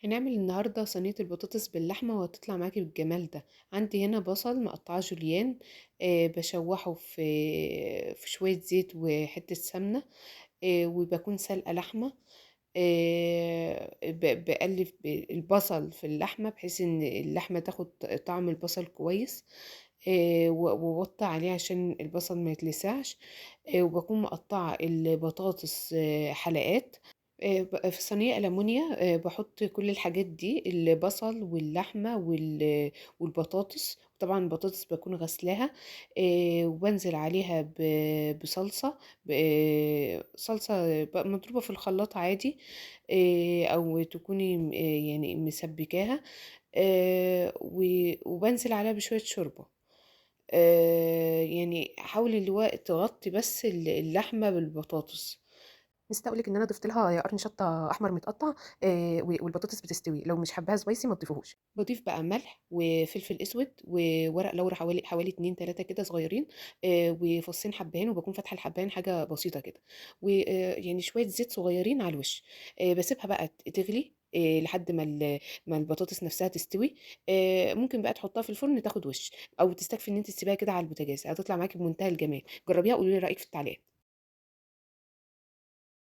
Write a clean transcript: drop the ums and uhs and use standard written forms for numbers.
هنعمل النهاردة صينية البطاطس باللحمة وهتطلع معاكي بالجمال ده. عندي هنا بصل مقطعه جوليان، بشوحه في شوية زيت وحتة سمنة، وبكون سلقة لحمة. بقلب البصل في اللحمة بحيث ان اللحمة تاخد طعم البصل كويس، ووطي عليه عشان البصل ما يتلسعش. وبكون مقطعة البطاطس حلقات. في صينية ألمونيا، باحط كل الحاجات دي، البصل واللحمة والبطاطس. طبعًا البطاطس باكون غاسلاها، وبانزل عليها بصلصة، صلصة مضروبة في الخلاط عادي، أو تكوني يعني مسبكاها، وبانزل عليها بشوية شوربة. يعني حاولي اللي هو تغطي بس اللحمة بالبطاطس. نسيت اقول لك ان انا ضفت لها قرن شطه احمر متقطع، والبطاطس بتستوي لو مش حباها سبايسي ما تضيفوهوش. بضيف بقى ملح وفلفل اسود وورق لورا حوالي 2 3 كده صغيرين، وفصين حبهان، وبكون فاتحه الحبهان حاجه بسيطه كده، ويعني شويه زيت صغيرين على الوش. بسيبها بقى تغلي لحد ما البطاطس نفسها تستوي. ممكن بقى تحطها في الفرن تاخد وش، او تستكفي ان انت تسيبها كده على البوتاجاز، هتطلع معاكي بمنتهى الجمال. جربيها وقولي لي رايك في التعليقات.